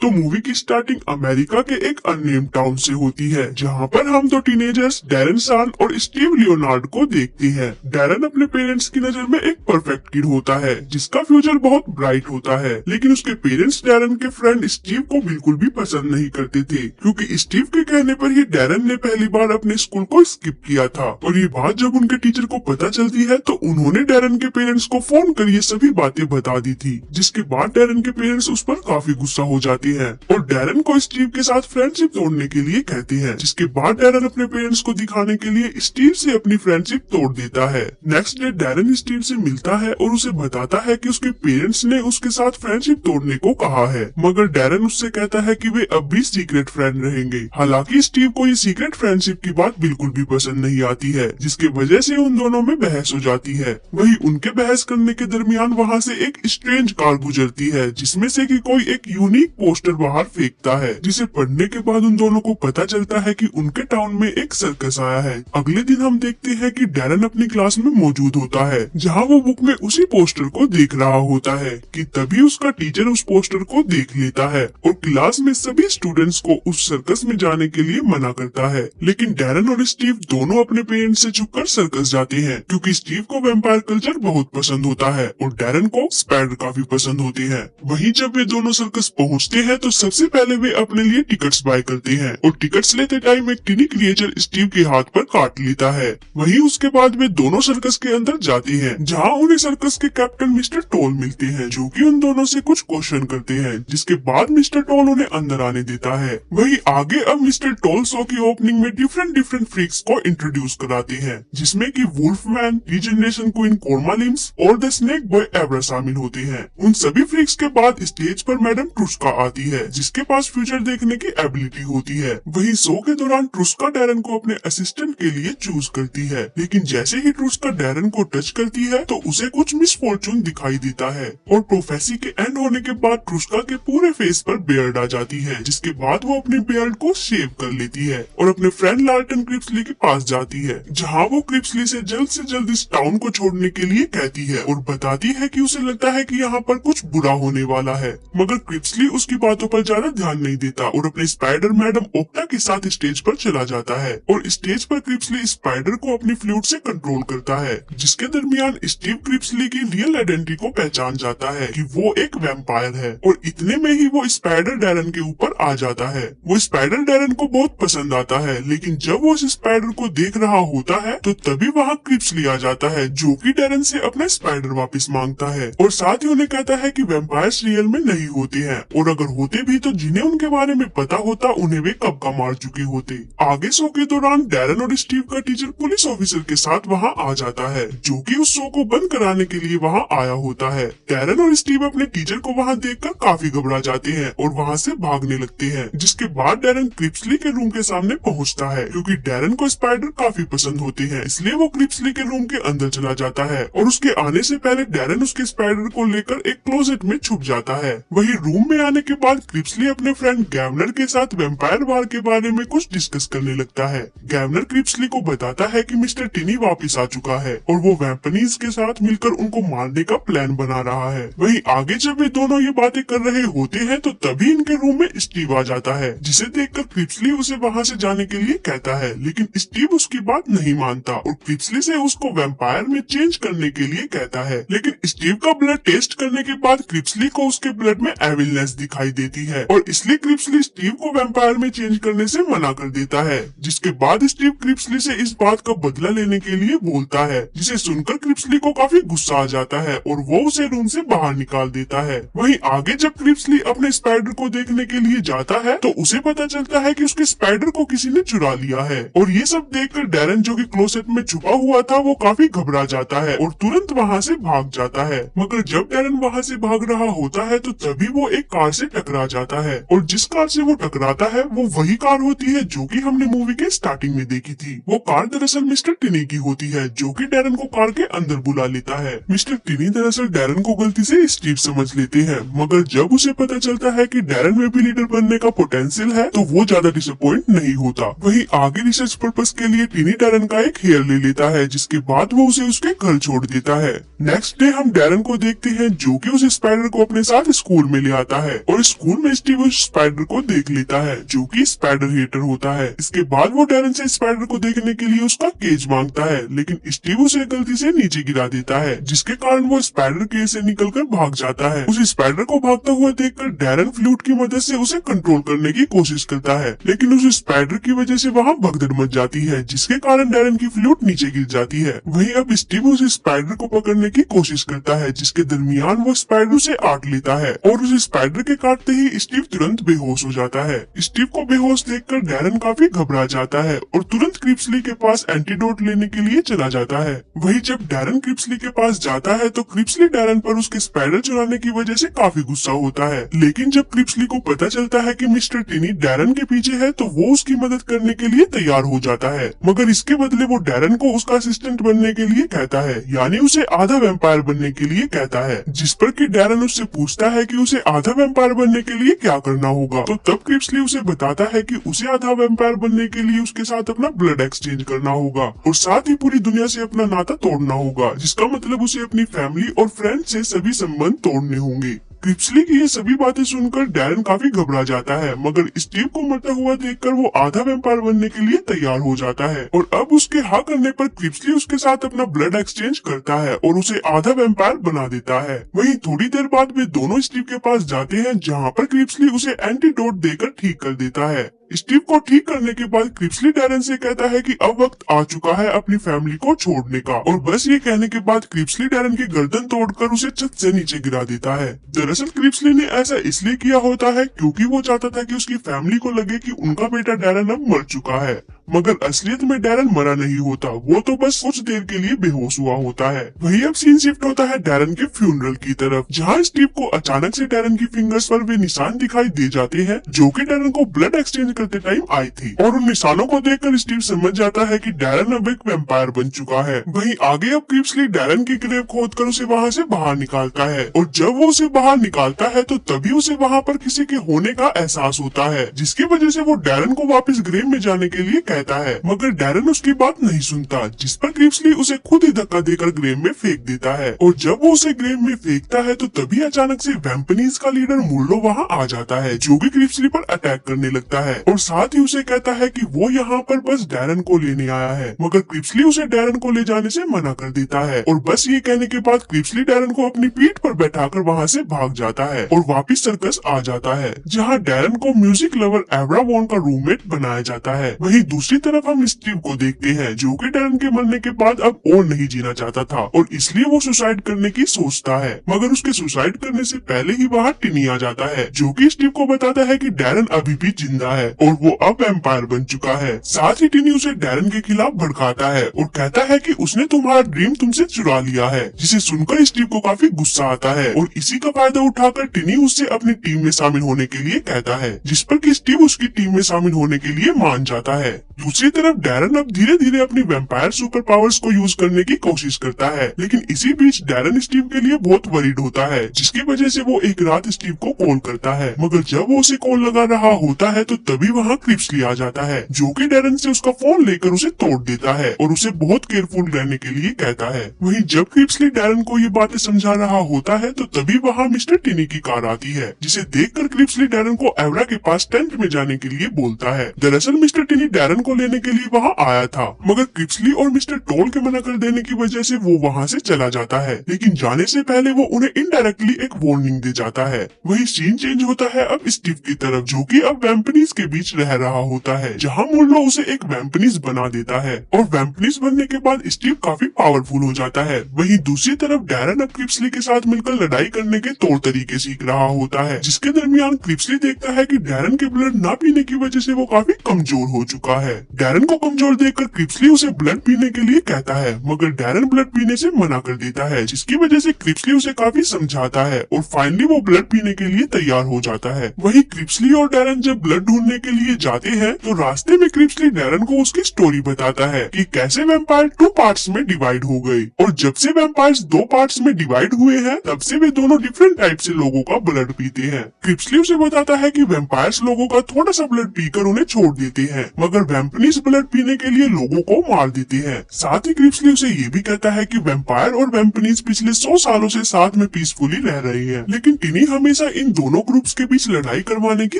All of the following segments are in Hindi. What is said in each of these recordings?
तो मूवी की स्टार्टिंग अमेरिका के एक अननेम्ड टाउन से होती है, जहाँ पर हम दो टीनेजर्स डैरन सान और स्टीव लियोनार्ड को देखते हैं। डैरन अपने पेरेंट्स की नजर में एक परफेक्ट किड होता है, जिसका फ्यूचर बहुत ब्राइट होता है, लेकिन उसके पेरेंट्स डैरन के फ्रेंड स्टीव को बिल्कुल भी पसंद नहीं करते थे, क्योंकि स्टीव के कहने पर ही डैरन ने पहली बार अपने स्कूल को स्किप किया था। और ये बात जब उनके टीचर को पता चलती है तो उन्होंने डैरन के पेरेंट्स को फोन कर ये सभी बातें बता दी थी, जिसके बाद डैरन के पेरेंट्स उस पर काफी गुस्सा हो जाते हैं और डैरन को स्टीव के साथ फ्रेंडशिप तोड़ने के लिए कहते हैं, जिसके बाद डैरन अपने पेरेंट्स को दिखाने के लिए स्टीव से अपनी फ्रेंडशिप तोड़ देता है। नेक्स्ट डे डैरन स्टीव से मिलता है और उसे बताता है कि उसके पेरेंट्स ने उसके साथ फ्रेंडशिप तोड़ने को कहा है, मगर डैरन उससे कहता है कि वे अब भी सीक्रेट फ्रेंड रहेंगे। हालांकि स्टीव को ये सीक्रेट फ्रेंडशिप की बात बिल्कुल भी पसंद नहीं आती है, जिसकी वजह से उन दोनों में बहस हो जाती है। वही उनके बहस करने के दरमियान वहाँ से एक स्ट्रेंज कार गुजरती है, जिसमें से कि कोई एक यूनिक पोस्टर बाहर फेंकता है, जिसे पढ़ने के बाद उन दोनों को पता चलता है कि उनके टाउन में एक सर्कस आया है। अगले दिन हम देखते हैं कि डैरन अपनी क्लास में मौजूद होता है, जहाँ वो बुक में उसी पोस्टर को देख रहा होता है कि तभी उसका टीचर उस पोस्टर को देख लेता है और क्लास में सभी स्टूडेंट्स को उस सर्कस में जाने के लिए मना करता है। लेकिन डैरन और स्टीव दोनों अपने पेरेंट्स से छुपकर सर्कस जाते हैं, क्योंकि स्टीव को वैम्पायर कल्चर बहुत पसंद होता है और डैरन को स्पाइडर काफी पसंद होते हैं। वहीं जब वे दोनों सर्कस पहुंचते हैं तो सबसे पहले वे अपने लिए टिकट्स बाय करते हैं और टिकट्स लेते टाइम एक टिनी क्रिएचर स्टीव के हाथ पर काट लेता है। वहीं उसके बाद वे दोनों सर्कस के अंदर जाते हैं, जहां उन्हें सर्कस के कैप्टन मिस्टर टोल मिलते हैं, जो कि उन दोनों से कुछ क्वेश्चन करते हैं, जिसके बाद मिस्टर टोल उन्हें अंदर आने देता है। वहीं आगे अब मिस्टर टोल शो की ओपनिंग में डिफरेंट फ्रीक्स को इंट्रोड्यूस कराते हैं, जिसमें कि वुल्फमैन, रीजनरेशन क्वीन कोरमा लिम्स और द स्नेक बॉय एब्रा शामिल होते हैं। उन सभी फ्रीक्स के बाद स्टेज पर मैडम ट्रुस्का आती है, जिसके पास फ्यूचर देखने की एबिलिटी होती है। वहीं शो के दौरान ट्रुस्का डैरन को अपने असिस्टेंट के लिए चूज करती है, लेकिन जैसे ही ट्रुस्का डैरन को टच करती है तो उसे कुछ मिसफॉर्चून दिखाई देता है और प्रोफेसी के एंड होने के बाद ट्रुस्का के पूरे फेस पर बियर्ड आ जाती है, जिसके बाद वो अपनी बियर्ड को शेव कर लेती है और अपने फ्रेंड लार्टन क्रिप्सली के पास जाती है, जहाँ वो क्रिप्सली से जल्द इस टाउन को छोड़ने के लिए कहती है और बताती है कि उसे लगता है कि यहाँ पर कुछ बुरा होने वाला है। मगर क्रिप्सली उसकी बातों पर ज्यादा ध्यान नहीं देता और अपने स्पाइडर मैडम ओक्टा के साथ स्टेज पर चला जाता है और स्टेज पर क्रिप्सली स्पाइडर को अपनी फ्लूट से कंट्रोल करता है, जिसके दरमियान स्टीव क्रिप्सली की रियल आइडेंटिटी को पहचान जाता है कि वो एक वैम्पायर है और इतने में ही वो स्पाइडर डैरन के ऊपर आ जाता है। वो स्पाइडर डैरन को बहुत पसंद आता है, लेकिन जब वो उस स्पाइडर को देख रहा होता है तो तभी वहाँ क्रिप्सली आ जाता है, जो कि डैरन से अपना स्पाइडर वापस मांगता है और साथ ही उन्हें कहता है कि वैम्पायर्स रियल में नहीं होते हैं और अगर होते भी तो जिन्हें उनके बारे में पता होता उन्हें वे कब का मार चुके होते। आगे शो के दौरान डैरन और स्टीव का टीचर पुलिस ऑफिसर के साथ वहाँ आ जाता है, जो कि उस शो को बंद कराने के लिए वहाँ आया होता है। डैरन और स्टीव अपने टीचर को वहाँ देखकर काफी घबरा जाते हैं और वहाँ से भागने लगते हैं, जिसके बाद डैरन क्रिप्सली के रूम के सामने पहुँचता है, क्योंकि डैरन को स्पाइडर काफी पसंद होते हैं, इसलिए वो क्रिप्सली के रूम के अंदर चला जाता है और उसके आने से पहले डैरन उसके स्पाइडर को लेकर एक क्लोजेट में छुप जाता है। वही रूम में आने के बाद क्रिप्सली अपने फ्रेंड गैवनर के साथ वैम्पायर वार के बारे में कुछ डिस्कस करने लगता है। गैवनर क्रिप्सली को बताता है कि मिस्टर टिनी वापस आ चुका है और वो वैम्पनीज के साथ मिलकर उनको मारने का प्लान बना रहा है। वही आगे जब वे दोनों ये बातें कर रहे होते हैं तो तभी इनके रूम में स्टीव आ जाता है, जिसे देखकर क्रिप्सली उसे वहाँ से जाने के लिए कहता है, लेकिन स्टीव उसकी बात नहीं मानता और क्रिप्सली से उसको वैम्पायर में चेंज करने के लिए कहता है। लेकिन स्टीव का ब्लड टेस्ट करने के बाद क्रिप्सली को उसके ब्लड में एविलनेस दिखाई देती है और इसलिए क्रिप्सली स्टीव को वैम्पायर में चेंज करने से मना कर देता है, जिसके बाद स्टीव क्रिप्सली से इस बात का बदला लेने के लिए बोलता है, जिसे सुनकर क्रिप्सली को काफी गुस्सा आ जाता है और वो उसे रूम से बाहर निकाल देता है। वहीं आगे जब क्रिप्सली अपने स्पाइडर को देखने के लिए जाता है तो उसे पता चलता है कि उसके स्पाइडर को किसी ने चुरा लिया है और ये सब देखकर डैरन, जो कि क्लोसेट में छुपा हुआ था, वो काफी घबरा जाता है और तुरंत वहाँ से भाग जाता है। मगर जब डैरन वहाँ से भाग रहा होता है तो तभी वो एक कार से टकरा जाता है और जिस कार से वो टकराता है वो वही कार होती है जो कि हमने मूवी के स्टार्टिंग में देखी थी। वो कार दरअसल मिस्टर टिनी की होती है, जो कि डैरन को कार के अंदर बुला लेता है। मिस्टर टिनी दरअसल डैरन को गलती से स्टीव समझ लेते हैं, मगर जब उसे पता चलता है कि डैरन में भी लीडर बनने का पोटेंशियल है तो वो ज्यादा डिसअपॉइंट नहीं होता। वहीं आगे रिसर्च पर्पस के लिए टिनी डैरन का एक हेयर ले लेता है, जिसके बाद वो उसे उसके घर छोड़ देता है। नेक्स्ट डे हम डैरन को देखते हैं, जो कि उस स्पाइडर को अपने साथ स्कूल में ले आता है और स्कूल में स्टीव उस स्पाइडर को देख लेता है जो कि स्पाइडर हेटर होता है। इसके बाद वो डैरन से स्पाइडर को देखने के लिए उसका केज मांगता है, लेकिन स्टीव उसे गलती से नीचे गिरा देता है, जिसके कारण वो स्पाइडर केज से निकलकर भाग जाता है। उस स्पाइडर को भागता हुआ देखकर डैरन फ्लूट की मदद से उसे कंट्रोल करने की कोशिश करता है, लेकिन उस स्पाइडर की वजह से वहाँ भगदड़ मच जाती है, जिसके कारण डैरन की फ्लूट नीचे गिर जाती है। वहीं अब स्टीव उस स्पाइडर को पकड़ने की कोशिश करता है, जिसके दरमियान वो स्पाइडर से आट लेता है और उस स्पाइडर के काटते ही स्टीव तुरंत बेहोश हो जाता है। स्टीव को बेहोश देखकर डैरन काफी घबरा जाता है और तुरंत क्रिप्सली के पास एंटीडोट लेने के लिए चला जाता है। वहीं जब डैरन क्रिप्सली के पास जाता है तो क्रिप्सली डैरन पर उसके स्पाइडर चुराने की वजह से काफी गुस्सा होता है, लेकिन जब क्रिप्सली को पता चलता है कि मिस्टर टिनी डैरन के पीछे है तो वो उसकी मदद करने के लिए तैयार हो जाता है, मगर इसके बदले वो डैरन को उसका असिस्टेंट बनने के लिए कहता है, यानी उसे आधा वैम्पायर बनने के लिए कहता है। जिस पर कि डैरन उससे पूछता है कि उसे आधा वैम्पायर बनने के लिए क्या करना होगा, तो तब क्रिप्सली उसे बताता है कि उसे आधा वैम्पायर बनने के लिए उसके साथ अपना ब्लड एक्सचेंज करना होगा और साथ ही पूरी दुनिया से अपना नाता तोड़ना होगा, जिसका मतलब उसे अपनी फैमिली और फ्रेंड से सभी संबंध तोड़ने होंगे। क्रिप्सली की ये सभी बातें सुनकर डैरन काफी घबरा जाता है, मगर स्टीव को मरता हुआ देखकर वो आधा वैम्पायर बनने के लिए तैयार हो जाता है और अब उसके हाँ करने पर क्रिप्सली उसके साथ अपना ब्लड एक्सचेंज करता है और उसे आधा वैम्पायर बना देता है। वहीं थोड़ी देर बाद वे दोनों स्टीव के पास जाते हैं, जहाँ पर क्रिप्सली उसे एंटीडोट देकर ठीक कर देता है। स्टीव को ठीक करने के बाद क्रिप्सली डैरन से कहता है कि अब वक्त आ चुका है अपनी फैमिली को छोड़ने का, और बस ये कहने के बाद क्रिप्सली डैरन की गर्दन तोड़कर उसे छत से नीचे गिरा देता है। दरअसल क्रिप्सली ने ऐसा इसलिए किया होता है क्योंकि वो चाहता था कि उसकी फैमिली को लगे कि उनका बेटा डैरन अब मर चुका है, मगर असलियत में डैरन मरा नहीं होता, वो तो बस कुछ देर के लिए बेहोश हुआ होता है। वही अब सीन शिफ्ट होता है डैरन के फ्यूनरल की तरफ, जहाँ स्टीव को अचानक से डैरन की फिंगर्स पर वे निशान दिखाई दे जाते हैं जो कि डैरन को ब्लड एक्सचेंज करते टाइम आई थी, और उन निशानों को देखकर स्टीव समझ जाता है कि डैरन अब एक वैम्पायर बन चुका है। वहीं आगे अब क्रिप्सली डैरन की ग्रेव खोदकर उसे वहाँ से बाहर निकालता है, और जब वो उसे बाहर निकालता है तो तभी उसे वहाँ पर किसी के होने का एहसास होता है, जिसकी वजह से वो डैरन को वापस ग्रेव में जाने के लिए कहता है, मगर डैरन उसकी बात नहीं सुनता, जिस पर क्रिप्सली उसे खुद ही धक्का देकर ग्रेव में फेंक देता है। और जब वो उसे ग्रेव में फेंकता है तो तभी अचानक से वैम्पनीज का लीडर मुर्लो वहाँ आ जाता है, जो कि क्रिप्सली पर अटैक करने लगता है और साथ ही उसे कहता है कि वो यहाँ पर बस डैरन को लेने आया है, मगर क्रिप्सली उसे डैरन को ले जाने से मना कर देता है। और बस ये कहने के बाद क्रिप्सली डैरन को अपनी पीठ पर बैठाकर वहाँ से भाग जाता है और वापिस सर्कस आ जाता है, जहाँ डैरन को म्यूजिक लवर एवरा वॉन का रूममेट बनाया जाता है। वहीं दूसरी तरफ हम स्टीव को देखते हैं, जो कि डैरन के मरने के बाद अब और नहीं जीना चाहता था और इसलिए वो सुसाइड करने की सोचता है, मगर उसके सुसाइड करने से पहले ही वहाँ टिनी आ जाता है, जो कि स्टीव को बताता है कि डैरन अभी भी जिंदा है और वो अब वैम्पायर बन चुका है। साथ ही टिनी उसे डैरन के खिलाफ भड़काता है और कहता है कि उसने तुम्हारा ड्रीम तुमसे चुरा लिया है, जिसे सुनकर स्टीव को काफी गुस्सा आता है और इसी का फायदा उठाकर टिनी उससे अपनी टीम में शामिल होने के लिए कहता है, जिस पर कि स्टीव उसकी टीम में शामिल होने के लिए मान जाता है। दूसरी तरफ डैरन अब धीरे धीरे अपनी वैम्पायर सुपर पावर्स को यूज करने की कोशिश करता है, लेकिन इसी बीच डैरन स्टीव के लिए बहुत वरीड होता है, जिसकी वजह से वो एक रात स्टीव को कॉल करता है, मगर जब वो उसे कॉल लगा रहा होता है तो तभी वहाँ क्रिप्सली आ जाता है, जो कि डैरन से उसका फोन लेकर उसे तोड़ देता है और उसे बहुत केयरफुल रहने के लिए कहता है। वहीं जब क्रिप्सली डैरन को ये बातें समझा रहा होता है तो तभी वहाँ मिस्टर टिनी की कार आती है, जिसे देखकर क्रिप्सली डैरन को एवरा के पास टेंट में जाने के लिए बोलता है। दरअसल मिस्टर टिनी डैरन को लेने के लिए वहाँ आया था, मगर क्रिप्सली और मिस्टर टोल के मना कर देने की वजह से वो वहाँ से चला जाता है, लेकिन जाने से पहले वो उन्हें इनडायरेक्टली एक वार्निंग दे जाता है। वही सीन चेंज होता है अब स्टीव की तरफ, जो कि अब वैम्पनीज के बीच रह रहा होता है, जहाँ मुर्लो उसे एक वैम्पनीज बना देता है और वैम्पनीज बनने के बाद स्टीव काफी पावरफुल हो जाता है। वहीं दूसरी तरफ डैरन अब क्रिप्सली के साथ मिलकर लड़ाई करने के तौर तरीके सीख रहा होता है, जिसके दरमियान क्रिप्सली देखता है कि डैरन के ब्लड ना पीने की वजह से वो काफी कमजोर हो चुका है। डैरन को कमजोर देखकर क्रिप्सली उसे ब्लड पीने के लिए कहता है, मगर डैरन ब्लड पीने से मना कर देता है, जिसकी वजह से क्रिप्सली उसे काफी समझाता है और फाइनली वो ब्लड पीने के लिए तैयार हो जाता है। वहीं क्रिप्सली और डैरन जब ब्लड ढूंढने के लिए जाते हैं तो रास्ते में क्रिप्सली डैरन को उसकी स्टोरी बताता है कि कैसे वैम्पायर 2 पार्ट्स में डिवाइड हो गए, और जब से वैम्पायर्स 2 पार्ट्स में डिवाइड हुए हैं तब से वे दोनों डिफरेंट टाइप से लोगों का ब्लड पीते हैं। क्रिप्सली उसे बताता है कि वैम्पायर्स लोगों का थोड़ा सा ब्लड पीकर उन्हें छोड़ देते हैं, मगर वेम्पनीज ब्लड पीने के लिए लोगों को मार देते हैं। साथ ही क्रिप्सली उसे ये भी कहता है कि वेम्पायर और वेम्पनीज पिछले 100 सालों से साथ में पीसफुली रह रहे हैं, लेकिन टिनी हमेशा इन दोनों ग्रुप्स के बीच लड़ाई करवाने की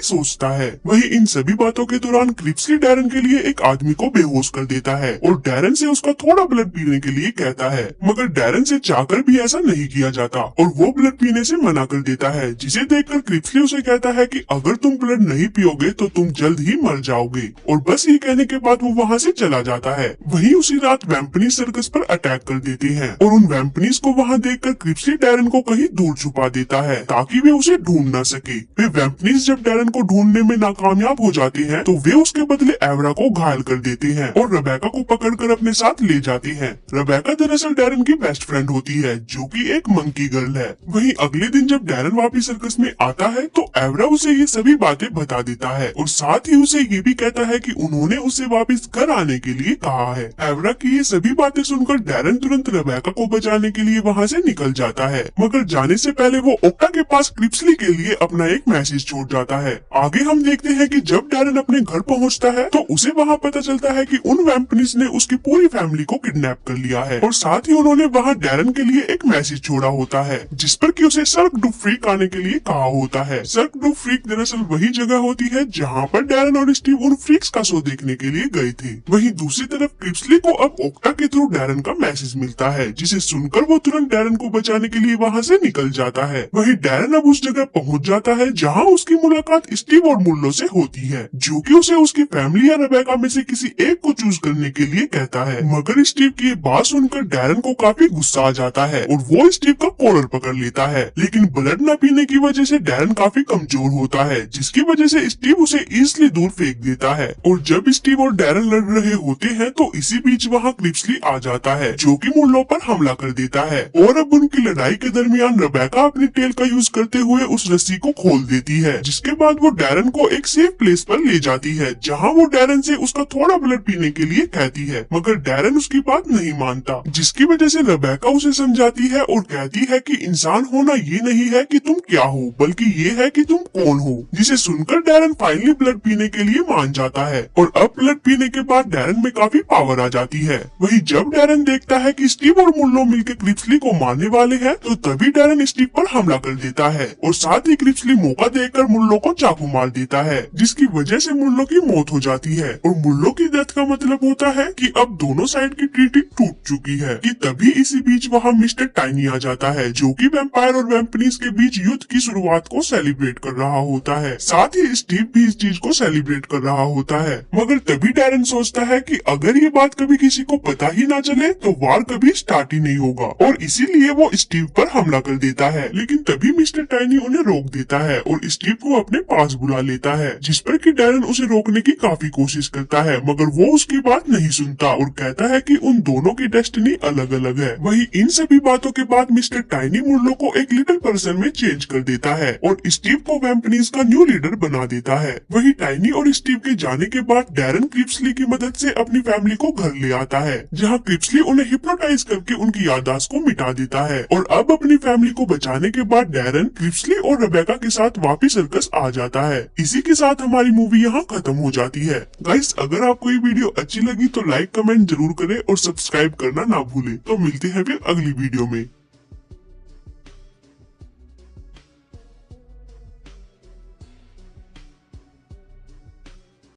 सोचता है। वही इन सभी बातों के दौरान क्रिप्सली डैरन के लिए एक आदमी को बेहोश कर देता है और डैरन से उसका थोड़ा ब्लड पीने के लिए कहता है, मगर डैरन से चाहकर भी ऐसा नहीं किया जाता और वो ब्लड पीने से मना कर देता है, जिसे देखकर क्रिप्सली उसे कहता है कि अगर तुम ब्लड नहीं पियोगे तो तुम जल्द ही मर जाओगे। और बस ये कहने के बाद वो वहाँ से चला जाता है। वहीं उसी रात वेम्पनीज सर्कस पर अटैक कर देते हैं और उन वेम्पनीज को वहाँ देखकर क्रिप्सली डैरन को कहीं दूर छुपा देता है ताकि वे उसे ढूंढ न सके। वे वेम्पनीज जब डैरन को ढूंढने में नाकामयाब हो जाते हैं तो वे उसके बदले एवरा को घायल कर देते हैं और रेबेका को पकड़कर अपने साथ ले जाते हैं। रेबेका दरअसल डैरन की बेस्ट फ्रेंड होती है जो कि एक मंकी गर्ल है। वहीं अगले दिन जब डैरन वापस सर्कस में आता है तो एवरा उसे ये सभी बातें बता देता है और साथ ही उसे ये भी कहता है कि उन्होंने उसे वापस घर आने के लिए कहा है। एवरा की ये सभी बातें सुनकर डैरन तुरंत रेबेका को बचाने के लिए वहाँ से निकल जाता है, मगर जाने से पहले वो ओक्टा के पास क्रिप्सली के लिए अपना एक मैसेज छोड़ जाता है। आगे हम देखते हैं कि जब डैरन अपने घर पहुँचता है तो उसे वहाँ पता चलता है कि उन वेम्पनीज ने उसकी पूरी फैमिली को किडनैप कर लिया है और साथ ही उन्होंने वहाँ डैरन के लिए एक मैसेज छोड़ा होता है जिस पर कि उसे सर्क डू फ्रीक आने के लिए कहा होता है। सर्क डू फ्रीक दरअसल वही जगह होती है जहाँ पर डैरन और स्टीव उन फ्रीक्स का शो देखने के लिए गए थे। वहीं दूसरी तरफ क्रिप्सली को अब ओक्टा के थ्रू डैरन का मैसेज मिलता है, जिसे सुनकर वो तुरंत डैरन को बचाने के लिए वहाँ से निकल जाता है। वहीं डैरन अब उस जगह पहुँच जाता है जहाँ उसकी मुलाकात स्टीव और मुल्लो से होती है, जो कि उसे उसकी फैमिली या रेबेका में से किसी एक को चूज करने के लिए कहता है। मगर स्टीव की ये बात सुनकर डैरन को काफी गुस्सा आ जाता है और वो स्टीव का कॉलर पकड़ लेता है, लेकिन ब्लड न पीने की वजह से डैरन काफी कमजोर होता है, जिसकी वजह से स्टीव उसे इजीली दूर फेंक देता है। और जब स्टीव और डैरन लड़ रहे होते हैं तो इसी बीच वहाँ क्रिप्सली आ जाता है जो कि मुल्लो पर हमला कर देता है और अब उनकी लड़ाई के दरमियान रेबेका अपनी टेल का यूज करते हुए उस रस्सी को खोल देती है, जिसके बाद वो डैरन को एक सेफ प्लेस पर ले जाती है जहाँ वो डैरन से उसका थोड़ा ब्लड पीने के लिए कहती है, मगर डैरन उसकी बात नहीं मानता, जिसकी वजह से रेबेका उसे समझाती है और कहती है कि इंसान होना ये नहीं है कि तुम क्या हो, बल्कि ये है कि तुम कौन हो। जिसे सुनकर डैरन फाइनली ब्लड पीने के लिए मान जाता है और अब ब्लड पीने के बाद डैरन में काफी पावर आ जाती है। वही जब डैरन देखता है कि स्टीव और मुल्लो मिलकर क्रिप्सली को मारने वाले हैं तो तभी डैरन स्टीव पर हमला कर देता है और साथ ही क्रिप्सली मौका देकर मुल्लो को चाकू मार देता है, जिसकी वजह से मुल्लो की मौत हो जाती है। और मुल्लो की डेथ का मतलब होता है कि अब दोनों साइड की ट्रीटी टूट चुकी है। कि तभी इसी बीच वहाँ मिस्टर टाइनी आ जाता है जो कि वेम्पायर और वेम्पनीज के बीच युद्ध की शुरुआत को सेलिब्रेट कर रहा होता है। साथ ही स्टीव भी इस चीज को सेलिब्रेट कर रहा होता है, मगर तभी डैरन सोचता है कि अगर ये बात कभी किसी को पता ही ना चले तो वार कभी स्टार्ट ही नहीं होगा और इसीलिए वो स्टीव पर हमला कर देता है। लेकिन तभी मिस्टर टाइनी उन्हें रोक देता है और स्टीव को अपने पास बुला लेता है, जिस पर कि डैरन उसे रोकने की काफी कोशिश करता है, मगर वो उसकी बात नहीं सुनता और कहता है कि उन दोनों की डेस्टिनी अलग अलग है। वही इन सभी बातों के बाद मिस्टर टाइनी मुल्लो को एक लिटिल पर्सन में चेंज कर देता है और स्टीव को वेम्पनीज का न्यू लीडर बना देता है। वही टाइनी और स्टीव के जाने के बाद डैरन क्रिप्सली की मदद से अपनी फैमिली को घर ले आता है, जहाँ क्रिप्सली उन्हें हिप्नोटाइज करके उनकी याददाश्त को मिटा देता है। और अब अपनी फैमिली को बचाने के बाद डैरन क्रिप्सली और रेबेका के साथ वापस सर्कस आ जाता है। इसी के साथ हमारी मूवी यहाँ खत्म हो जाती है। गाइस, अगर आपको ये वीडियो अच्छी लगी तो लाइक कमेंट जरूर करें और सब्सक्राइब करना ना भूले। तो मिलते हैं फिर अगली वीडियो में।